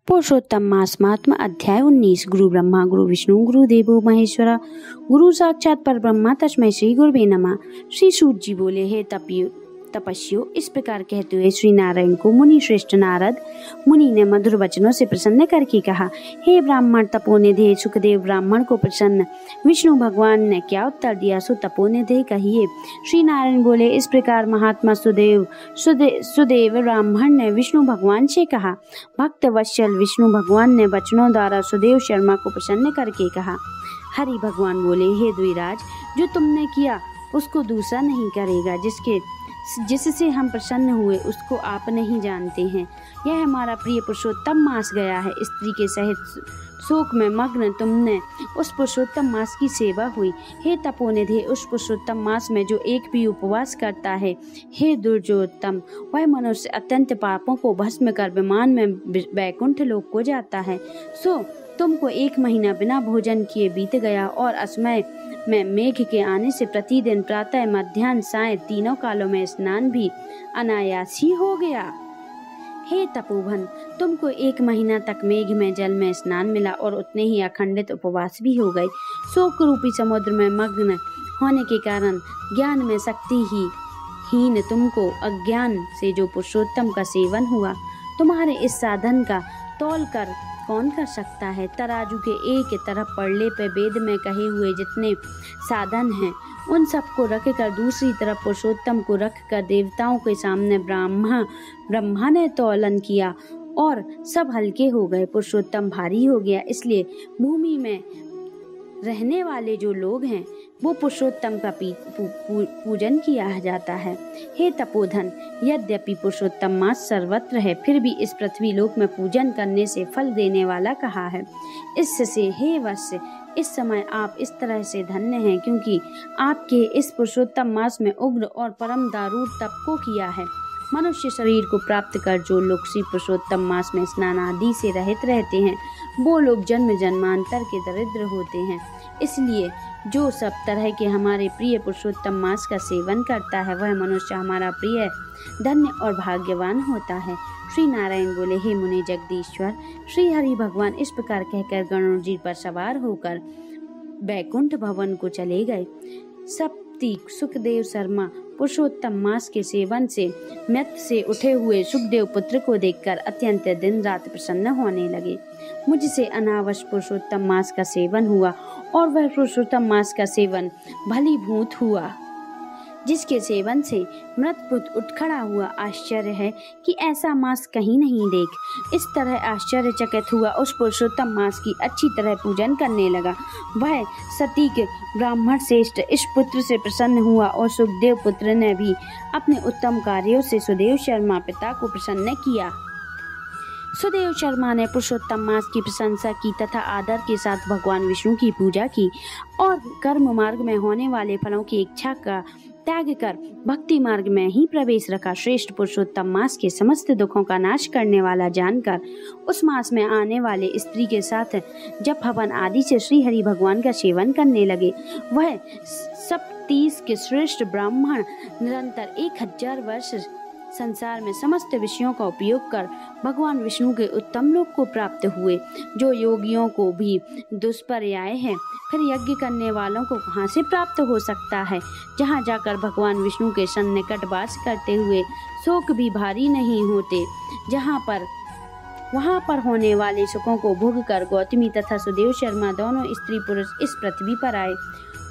पुरुषोत्तम मास महात्मा अध्याय 19। गुरु ब्रह्मा गुरु विष्णु गुरु देवो महेश्वरा गुरु साक्षात पर ब्रह्मा तस्मै श्री गुरुवे नमः। श्री सूत जी बोले, हे तपस्वियों, इस प्रकार कहते हुए श्री नारायण को मुनि श्रेष्ठ नारद मुनि ने मधुर वचनों से प्रसन्न करके कहा, हे ब्राह्मण तपोनिधे सुखदेव। ब्राह्मण को प्रसन्न विष्णु भगवान ने क्या उत्तर दिया, सो तपोनिधे कहिए। श्री नारायण बोले, इस प्रकार महात्मा सुदेव ब्राह्मण ने विष्णु भगवान से कहा। भक्त वत्सल विष्णु भगवान ने वचनों द्वारा सुदेव शर्मा को प्रसन्न करके कहा। हरि भगवान बोले, हे द्विराज, जो तुमने किया उसको दूसरा नहीं करेगा। जिससे हम प्रसन्न हुए उसको आप नहीं जानते हैं। यह हमारा प्रिय पुरुषोत्तम मास गया है। स्त्री के सहित शोक में मग्न तुमने उस पुरुषोत्तम मास की सेवा हुई। हे तपोनिधे, उस पुरुषोत्तम मास में जो एक भी उपवास करता है, हे दुर्योत्तम, वह मनुष्य अत्यंत पापों को भस्म कर विमान में वैकुंठ लोक को जाता है। सो तुमको 1 महीना बिना भोजन किए बीत गया और असमय में मेघ के आने से प्रतिदिन प्रातः मध्याह्न साय तीनों कालों में स्नान भी अनायास ही हो गया। हे तपोवन, तुमको 1 महीना तक मेघ में जल में स्नान मिला और उतने ही अखंडित उपवास भी हो गए। शोक रूपी समुद्र में मग्न होने के कारण ज्ञान में शक्ति ही हीन तुमको अज्ञान से जो पुरुषोत्तम का सेवन हुआ, तुम्हारे इस साधन का तौल कर कौन कर सकता है। तराजू के एक तरफ पड़ले पे वेद में कहे हुए जितने साधन हैं, उन सबको रख कर दूसरी तरफ पुरुषोत्तम को रख कर देवताओं के सामने ब्रह्मा ने तौलन किया और सब हल्के हो गए। पुरुषोत्तम भारी हो गया, इसलिए भूमि में रहने वाले जो लोग हैं वो पुरुषोत्तम का पूजन किया जाता है। हे तपोधन, यद्यपि पुरुषोत्तम मास सर्वत्र है, फिर भी इस पृथ्वी लोक में पूजन करने से फल देने वाला कहा है। इससे हे वत्स, इस समय आप इस तरह से धन्य हैं क्योंकि आपके इस पुरुषोत्तम मास में उग्र और परम दारूण तप को किया है। मनुष्य शरीर को प्राप्त कर जो लोग श्री पुरुषोत्तम मास में स्नान आदि से रहित रहते हैं, वो लोग जन्म जन्मांतर के दरिद्र होते हैं। इसलिए जो सब तरह के हमारे प्रिय पुरुषोत्तम मास का सेवन करता है, वह मनुष्य हमारा प्रिय धन्य और भाग्यवान होता है। श्री नारायण बोले, हे मुनि जगदीश्वर, श्री हरि भगवान इस प्रकार कहकर गरुड़ जी पर सवार होकर वैकुंठ भवन को चले गए। सप्तीक सुखदेव शर्मा पुरुषोत्तम मास के सेवन से मृत से उठे हुए सुखदेव पुत्र को देखकर अत्यंत दिन रात प्रसन्न होने लगे। मुझसे अनावश्य पुरुषोत्तम मास का सेवन हुआ और वह पुरुषोत्तम मास का सेवन भलीभूत हुआ, जिसके सेवन से मृतपुत उठ खड़ा हुआ। आश्चर्य है कि ऐसा मास कहीं नहीं देख। इस तरह आश्चर्यचकित हुआ उस पुरुषोत्तम मास की अच्छी तरह पूजन करने लगा। वह सतीक ब्राह्मण श्रेष्ठ इस पुत्र से प्रसन्न हुआ और सुखदेव पुत्र ने भी अपने उत्तम कार्यों से सुदेव शर्मा पिता को प्रसन्न किया। सुदेव शर्मा ने पुरुषोत्तम मास की प्रशंसा की तथा आदर के साथ भगवान विष्णु की पूजा की और कर्म मार्ग में होने वाले फलों की इच्छा का त्याग कर भक्ति मार्ग में ही प्रवेश रखा। श्रेष्ठ पुरुषोत्तम मास के समस्त दुखों का नाश करने वाला जानकर उस मास में आने वाले स्त्री के साथ जप हवन आदि से श्री हरि भगवान का सेवन करने लगे। वह 37 के श्रेष्ठ ब्राह्मण निरंतर 1000 वर्ष संसार में समस्त विषयों का उपयोग कर भगवान विष्णु के उत्तम लोक को प्राप्त हुए, जो योगियों को भी दुष्पर्याय है। फिर यज्ञ करने वालों को कहाँ से प्राप्त हो सकता है, जहाँ जाकर भगवान विष्णु के सन्निकट वास करते हुए शोक भी भारी नहीं होते। वहाँ पर होने वाले सुखों को भोग कर गौतमी तथा सुदेव शर्मा दोनों स्त्री पुरुष इस पृथ्वी पर आए।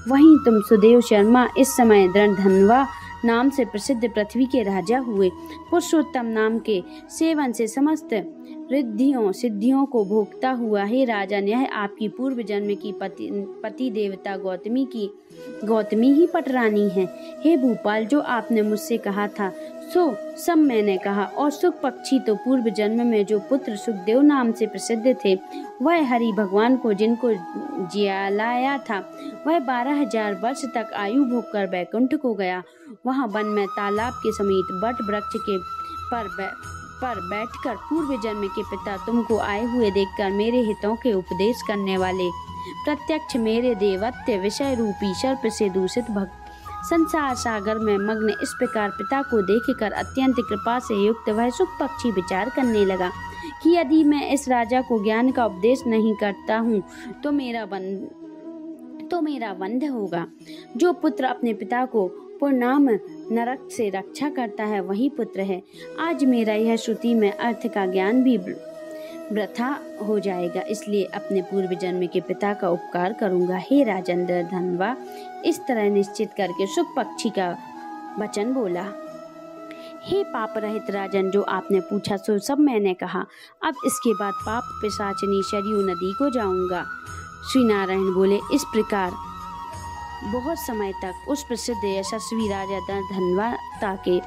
वहीं तुम सुदेव शर्मा इस समय धनवा नाम से प्रसिद्ध पृथ्वी के राजा हुए। पुरुषोत्तम नाम के सेवन से समस्त रिद्धियों सिद्धियों को भोगता हुआ हे राजन, यह आपकी पूर्व जन्म की पति देवता गौतमी ही पटरानी है। हे भूपाल, जो आपने मुझसे कहा था सो सब मैंने कहा। और सुख पक्षी तो पूर्व जन्म में जो पुत्र सुखदेव नाम से प्रसिद्ध थे, वह हरि भगवान को जिनको जियालाया था, वह 12,000 वर्ष तक आयु भोग कर वैकुंठ को गया। वहाँ वन में तालाब के समीप वट वृक्ष के पर बैठकर पूर्व जन्म के पिता तुमको आए हुए देखकर मेरे हितों के उपदेश करने वाले प्रत्यक्ष मेरे देवत्व विषय रूपी सर्प से दूषित भक्त संसार सागर में मग्न इस प्रकार पिता को देखकर अत्यंत कृपा से युक्त वह सुख पक्षी विचार करने लगा कि यदि मैं इस राजा को ज्ञान का उपदेश नहीं करता हूँ तो मेरा वंध होगा। जो पुत्र अपने पिता को पुरनाम नरक से रक्षा करता है वही पुत्र है। आज मेरा यह श्रुति में अर्थ का ज्ञान भी वृथा हो जाएगा, इसलिए अपने पूर्व जन्म के पिता का उपकार करूंगा। हे राजेंद्र धनवा, इस तरह निश्चित करके शुक पक्षी का वचन बोला। हे पाप रहित राजन, जो आपने पूछा सो सब मैंने कहा। अब इसके बाद पाप पिशाचिनी सरयू नदी को जाऊंगा। श्री नारायण बोले। इस प्रकार बहुत समय तक उस प्रसिद्ध यशस्वी राजा धनवंता के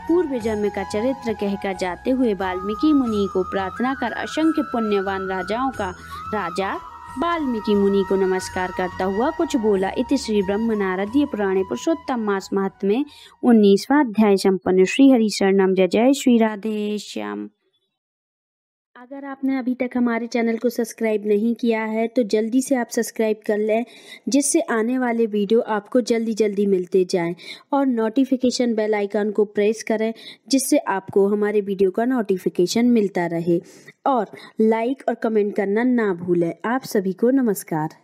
पूर्व जन्म का चरित्र कहकर जाते हुए वाल्मीकि मुनि को प्रार्थना कर असंख्य पुण्यवान राजाओं का राजा वाल्मीकि मुनि को नमस्कार करता हुआ कुछ बोला। इति श्री ब्रह्म नारदीय पुराणे पुरुषोत्तम मास महात्म्ये 19वां अध्याय संपन्न। श्री हरि शरणम। जय जय श्री राधे श्याम। अगर आपने अभी तक हमारे चैनल को सब्सक्राइब नहीं किया है तो जल्दी से आप सब्सक्राइब कर लें, जिससे आने वाले वीडियो आपको जल्दी मिलते जाएं, और नोटिफिकेशन बेल आइकन को प्रेस करें जिससे आपको हमारे वीडियो का नोटिफिकेशन मिलता रहे, और लाइक और कमेंट करना ना भूलें। आप सभी को नमस्कार।